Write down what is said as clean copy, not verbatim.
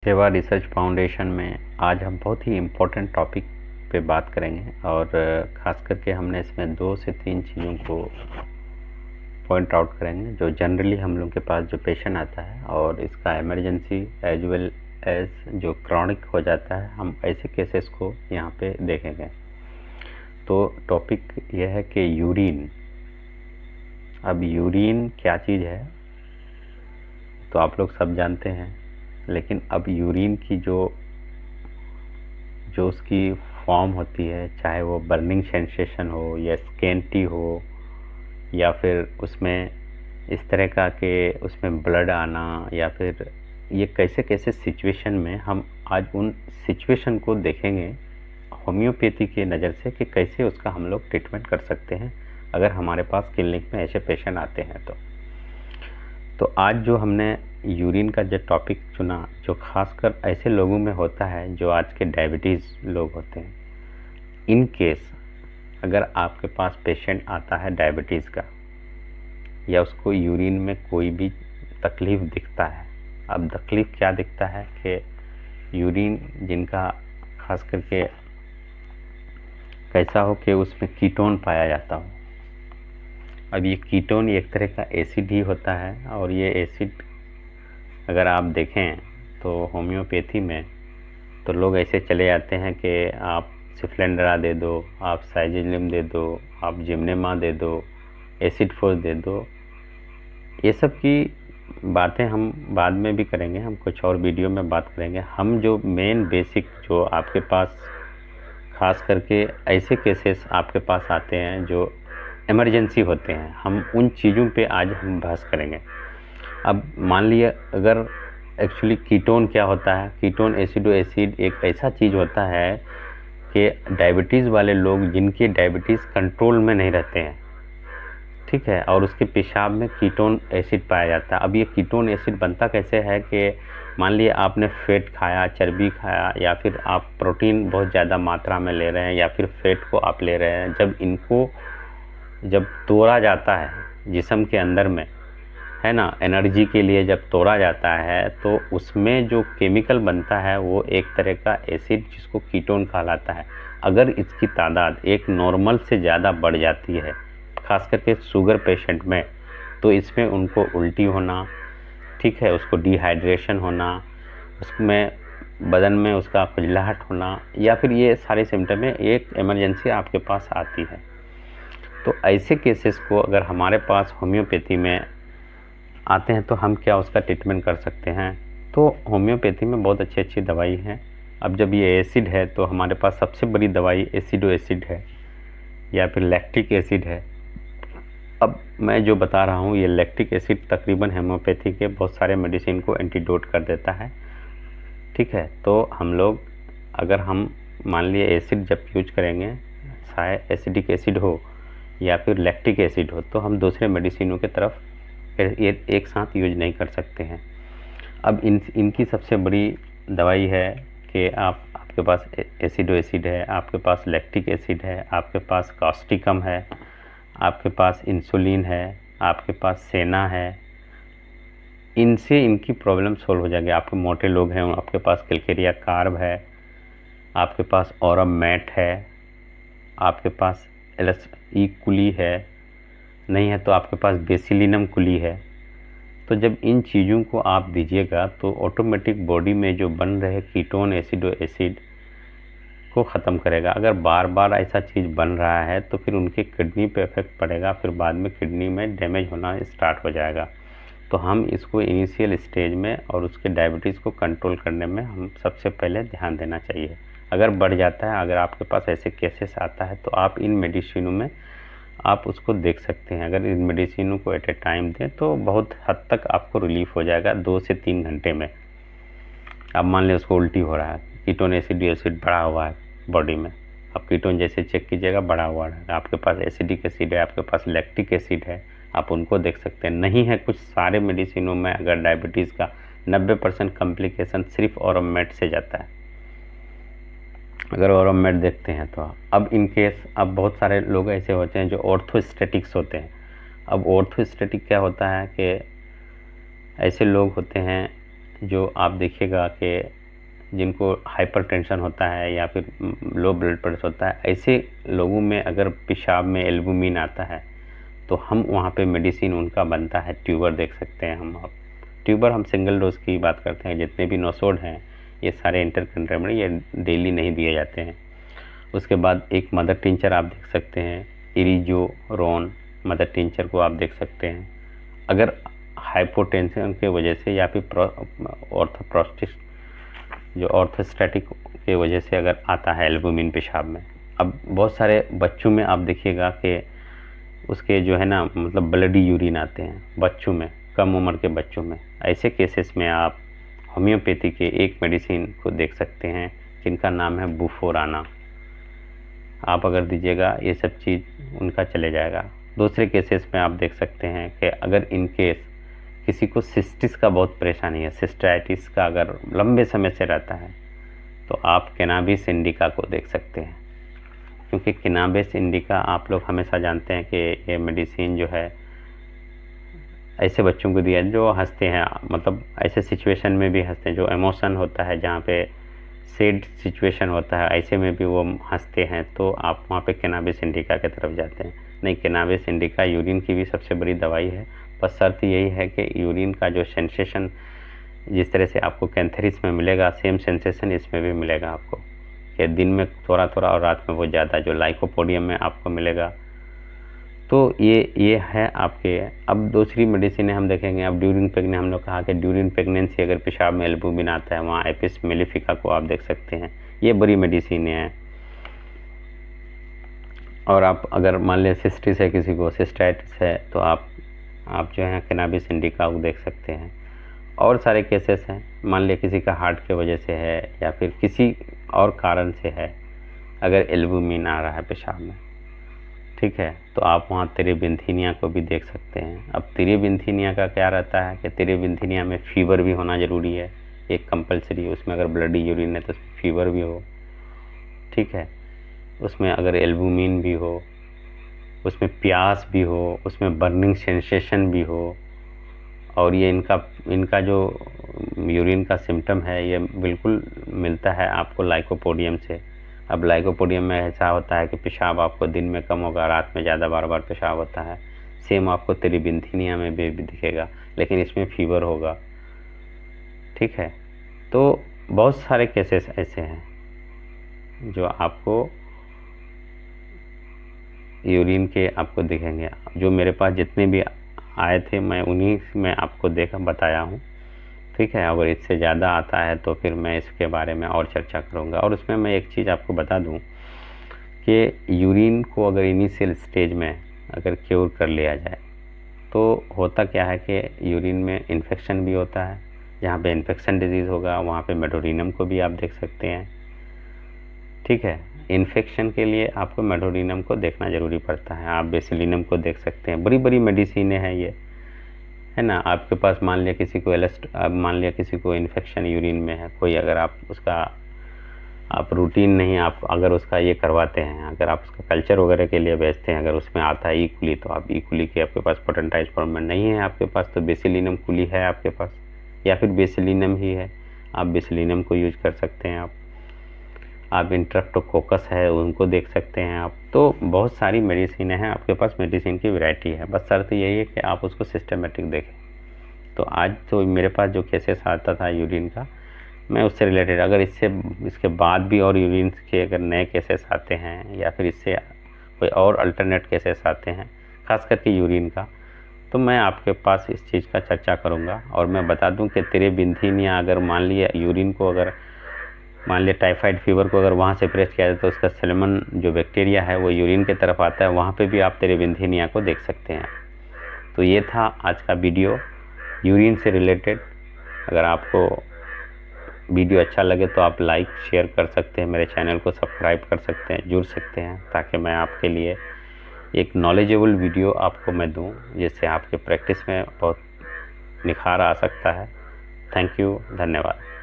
सेवा research foundation में आज हम बहुत ही इम्पोर्टेंट टॉपिक पे बात करेंगे और ख़ास करके हमने इसमें 2 से 3 चीज़ों को पॉइंट आउट करेंगे जो जनरली हम लोग के पास जो पेशेंट आता है और इसका इमरजेंसी एज वेल एज जो क्रॉनिक हो जाता है, हम ऐसे केसेस को यहाँ पे देखेंगे। तो टॉपिक यह है कि यूरिन। अब यूरिन क्या चीज़ है तो आप लोग सब जानते हैं, लेकिन अब यूरिन की जो उसकी फॉर्म होती है, चाहे वो बर्निंग सेंसेशन हो या स्केंटी हो या फिर उसमें इस तरह का कि उसमें ब्लड आना, या फिर ये कैसे कैसे सिचुएशन में हम आज उन सिचुएशन को देखेंगे होम्योपैथी की नज़र से कि कैसे उसका हम लोग ट्रीटमेंट कर सकते हैं अगर हमारे पास क्लिनिक में ऐसे पेशेंट आते हैं तो आज जो हमने यूरिन का जो टॉपिक चुना, जो खासकर ऐसे लोगों में होता है जो आज के डायबिटीज़ लोग होते हैं। इन केस अगर आपके पास पेशेंट आता है डायबिटीज़ का या उसको यूरिन में कोई भी तकलीफ़ दिखता है, अब तकलीफ़ क्या दिखता है कि यूरिन जिनका खास करके कैसा हो कि उसमें कीटोन पाया जाता हो। अब ये कीटोन एक तरह का एसिड ही होता है और ये एसिड अगर आप देखें तो होम्योपैथी में तो लोग ऐसे चले जाते हैं कि आप सिफ्लेंड्रा दे दो, आप साइजिलिम दे दो, आप जिम्नेमा दे दो, एसिड फोर्स दे दो। ये सब की बातें हम बाद में भी करेंगे, हम कुछ और वीडियो में बात करेंगे। हम जो मेन बेसिक जो आपके पास खास करके ऐसे केसेस आपके पास आते हैं जो इमरजेंसी होते हैं, हम उन चीज़ों पे आज हम बहस करेंगे। अब मान लिया अगर एक्चुअली कीटोन क्या होता है, कीटोन एसिडो एसिड एक ऐसा चीज़ होता है कि डायबिटीज़ वाले लोग जिनके डायबिटीज़ कंट्रोल में नहीं रहते हैं, ठीक है, और उसके पेशाब में कीटोन एसिड पाया जाता है। अब ये कीटोन एसिड बनता कैसे है कि मान लिया आपने फैट खाया, चर्बी खाया, या फिर आप प्रोटीन बहुत ज़्यादा मात्रा में ले रहे हैं या फिर फैट को आप ले रहे हैं, जब इनको जब तोड़ा जाता है जिस्म के अंदर में, है ना, एनर्जी के लिए जब तोड़ा जाता है तो उसमें जो केमिकल बनता है वो एक तरह का एसिड जिसको कीटोन कहलाता है। अगर इसकी तादाद एक नॉर्मल से ज़्यादा बढ़ जाती है, खास करके शुगर पेशेंट में, तो इसमें उनको उल्टी होना, ठीक है, उसको डिहाइड्रेशन होना, उसमें बदन में उसका खुजलाहट होना, या फिर ये सारे सिम्टम में एक इमरजेंसी आपके पास आती है। तो ऐसे केसेस को अगर हमारे पास होम्योपैथी में आते हैं तो हम क्या उसका ट्रीटमेंट कर सकते हैं। तो होम्योपैथी में बहुत अच्छी अच्छी दवाई हैं। अब जब ये एसिड है तो हमारे पास सबसे बड़ी दवाई एसिडो एसिड है या फिर लैक्टिक एसिड है। अब मैं जो बता रहा हूँ ये लैक्टिक एसिड तकरीबन होम्योपैथी के बहुत सारे मेडिसिन को एंटीडोट कर देता है, ठीक है। तो हम लोग अगर हम मान लिए एसिड जब यूज करेंगे, चाहे एसिडिक एसिड हो या फिर लैक्टिक एसिड हो, तो हम दूसरे मेडिसिनों की तरफ ये एक साथ यूज नहीं कर सकते हैं। अब इनकी सबसे बड़ी दवाई है कि आपके पास एसिडो एसिड है, आपके पास लैक्टिक एसिड है, आपके पास कास्टिकम है, आपके पास इंसुलिन है, आपके पास सेना है। इनसे इनकी प्रॉब्लम सॉल्व हो जाएगी। आपके मोटे लोग हैं, आपके पास कैलकेरिया कार्ब है, आपके पास ऑरम मैट है, आपके पास एलस ई कुली है, नहीं है तो आपके पास बेसिलिनम कुली है। तो जब इन चीज़ों को आप दीजिएगा तो ऑटोमेटिक बॉडी में जो बन रहे कीटोन एसिडो एसिड को ख़त्म करेगा। अगर बार बार ऐसा चीज़ बन रहा है तो फिर उनके किडनी पे इफेक्ट पड़ेगा, फिर बाद में किडनी में डैमेज होना स्टार्ट हो जाएगा। तो हम इसको इनिशियल स्टेज में और उसके डायबिटीज़ को कंट्रोल करने में हम सबसे पहले ध्यान देना चाहिए। अगर बढ़ जाता है, अगर आपके पास ऐसे केसेस आता है तो आप इन मेडिसिनों में आप उसको देख सकते हैं। अगर इन मेडिसिनों को एट ए टाइम दें तो बहुत हद तक आपको रिलीफ हो जाएगा 2 से 3 घंटे में। अब मान लें उसको उल्टी हो रहा है, कीटोन एसिड बढ़ा हुआ है बॉडी में, अब कीटोन जैसे चेक कीजिएगा बढ़ा हुआ है, आपके पास एसिडिक एसिड है, आपके पास लैक्टिक एसिड है, आप उनको देख सकते हैं। नहीं है कुछ सारे मेडिसिनों में अगर डायबिटीज़ का 90% कॉम्प्लिकेशन सिर्फ ऑरोमेट से जाता है। अगर ऑरोमेट देखते हैं तो अब इन केस अब बहुत सारे लोग ऐसे होते हैं जो ऑर्थोस्टेटिक्स होते हैं। अब ऑर्थोस्टेटिक क्या होता है कि ऐसे लोग होते हैं जो आप देखिएगा कि जिनको हाइपरटेंशन होता है या फिर लो ब्लड प्रेशर होता है, ऐसे लोगों में अगर पेशाब में एल्बुमिन आता है तो हम वहाँ पे मेडिसिन उनका बनता है ट्यूबर, देख सकते हैं हम। आप ट्यूबर हम सिंगल डोज की बात करते हैं, जितने भी नोसोड हैं ये सारे इंटरकंट्रेमरी, ये डेली नहीं दिए जाते हैं। उसके बाद एक मदर टिंचर आप देख सकते हैं, इरिजोरोन मदर टिंचर को आप देख सकते हैं। अगर हाइपोटेंशन के वजह से या फिर ऑर्थोप्रोस्टिक जो ऑर्थोस्टैटिक के वजह से अगर आता है एल्बुमिन पेशाब में, अब बहुत सारे बच्चों में आप देखिएगा कि उसके जो है ना मतलब ब्लडी यूरिन आते हैं बच्चों में, कम उम्र के बच्चों में। ऐसे केसेस में आप होम्योपैथी के एक मेडिसिन को देख सकते हैं जिनका नाम है बुफोराना। आप अगर दीजिएगा ये सब चीज़ उनका चले जाएगा। दूसरे केसेस में आप देख सकते हैं कि अगर इन केस किसी को सिस्टिस का बहुत परेशानी है, सिस्टाइटिस का अगर लंबे समय से रहता है, तो आप कैनाबिस इंडिका को देख सकते हैं। क्योंकि कैनाबिस इंडिका आप लोग हमेशा जानते हैं कि ये मेडिसिन जो है ऐसे बच्चों को दिया जो हंसते हैं, मतलब ऐसे सिचुएशन में भी हंसते हैं, जो इमोशन होता है जहाँ पे सैड सिचुएशन होता है ऐसे में भी वो हंसते हैं, तो आप वहाँ पे कैनाबिस इंडिका की तरफ जाते हैं। नहीं, कैनाबिस इंडिका यूरिन की भी सबसे बड़ी दवाई है, बस शर्त यही है कि यूरिन का जो सेंसेशन जिस तरह से आपको कैंथेरिस में मिलेगा, सेम सेंसेशन इसमें भी मिलेगा आपको, कि दिन में थोड़ा थोड़ा और रात में बहुत ज़्यादा, जो लाइकोपोडियम में आपको मिलेगा। तो ये है आपके। अब दूसरी मेडिसिन हम देखेंगे। अब ड्यूरिंग प्रेगनेंसी, हम लोग कहा कि ड्यूरिंग प्रेगनेंसी अगर पेशाब में एल्बुमिन आता है, वहाँ एपिस मेलिफिका को आप देख सकते हैं। ये बड़ी मेडिसिन है। और आप अगर मान लें सिस्टिस है, किसी को सिस्टाइटिस है, तो आप जो है कैनाबिस इंडिका को देख सकते हैं। और सारे केसेस हैं, मान लिया किसी का हार्ट के वजह से है या फिर किसी और कारण से है, अगर एल्बुमिन आ रहा है पेशाब में, ठीक है, तो आप वहाँ तेरेबिंथीनिया को भी देख सकते हैं। अब तेरेबिंथीनिया का क्या रहता है कि तेरेबिंथीनिया में फीवर भी होना ज़रूरी है, एक कंपलसरी। उसमें अगर ब्लडी यूरिन है तो उसमें फीवर भी हो, ठीक है, उसमें अगर एल्बुमिन भी हो, उसमें प्यास भी हो, उसमें बर्निंग सेंसेशन भी हो, और ये इनका जो यूरिन का सिम्टम है ये बिल्कुल मिलता है आपको लाइकोपोडियम से। अब लाइकोपोडियम में ऐसा होता है कि पेशाब आपको दिन में कम होगा, रात में ज़्यादा बार बार पेशाब होता है। सेम आपको तेरेबिंथीनिया में भी दिखेगा, लेकिन इसमें फीवर होगा, ठीक है। तो बहुत सारे केसेस ऐसे हैं जो आपको यूरिन के आपको दिखेंगे। जो मेरे पास जितने भी आए थे मैं उन्हीं में आपको बताया हूँ, ठीक है। अगर इससे ज़्यादा आता है तो फिर मैं इसके बारे में और चर्चा करूँगा। और उसमें मैं एक चीज़ आपको बता दूँ कि यूरिन को अगर इनिशियल स्टेज में अगर क्योर कर लिया जाए तो होता क्या है कि यूरिन में इन्फेक्शन भी होता है। जहाँ पे इन्फेक्शन डिजीज़ होगा वहाँ पे मेडोरिनम को भी आप देख सकते हैं, ठीक है। इन्फेक्शन के लिए आपको मेडोरिनम को देखना ज़रूरी पड़ता है। आप बेसिलिनम को देख सकते हैं। बड़ी बड़ी मेडिसिनें हैं ये, है ना। आपके पास मान लिया किसी को इन्फेक्शन यूरिन में है कोई, अगर आप उसका आप रूटीन नहीं, आप अगर उसका ये करवाते हैं, अगर आप उसका कल्चर वगैरह के लिए भेजते हैं, अगर उसमें आता है ई. तो आप ई. की आपके पास पोटेंटाइज फॉर्म नहीं है आपके पास, तो बेसिलिनम कुली है आपके पास, या फिर बेसिलिनम ही है, आप बेसिलिनम को यूज कर सकते हैं। आप इंट्रेप्टोकोकस है उनको देख सकते हैं आप। तो बहुत सारी मेडिसिन हैं आपके पास, मेडिसिन की वैरायटी है, बस शर्त यही है कि आप उसको सिस्टमेटिक देखें। तो आज तो मेरे पास जो केसेस आता था यूरिन का, मैं उससे रिलेटेड, अगर इसके बाद भी और यूरिन के अगर नए केसेस आते हैं या फिर इससे कोई और अल्टरनेट केसेस आते हैं, खास करके यूरिन का, तो मैं आपके पास इस चीज़ का चर्चा करूँगा। और मैं बता दूं कि तेरेबिंथीनिया अगर मान लिया यूरिन को, अगर मान लिया टाइफाइड फीवर को अगर वहाँ से प्रेस किया जाए तो उसका सैल्मन जो बैक्टीरिया है वो यूरिन की तरफ आता है, वहाँ पे भी आप तेरेबिंथीनिया को देख सकते हैं। तो ये था आज का वीडियो यूरिन से रिलेटेड। अगर आपको वीडियो अच्छा लगे तो आप लाइक शेयर कर सकते हैं, मेरे चैनल को सब्सक्राइब कर सकते हैं, जुड़ सकते हैं, ताकि मैं आपके लिए एक नॉलेजेबल वीडियो आपको मैं दूं, जिससे आपके प्रैक्टिस में बहुत निखार आ सकता है। थैंक यू, धन्यवाद।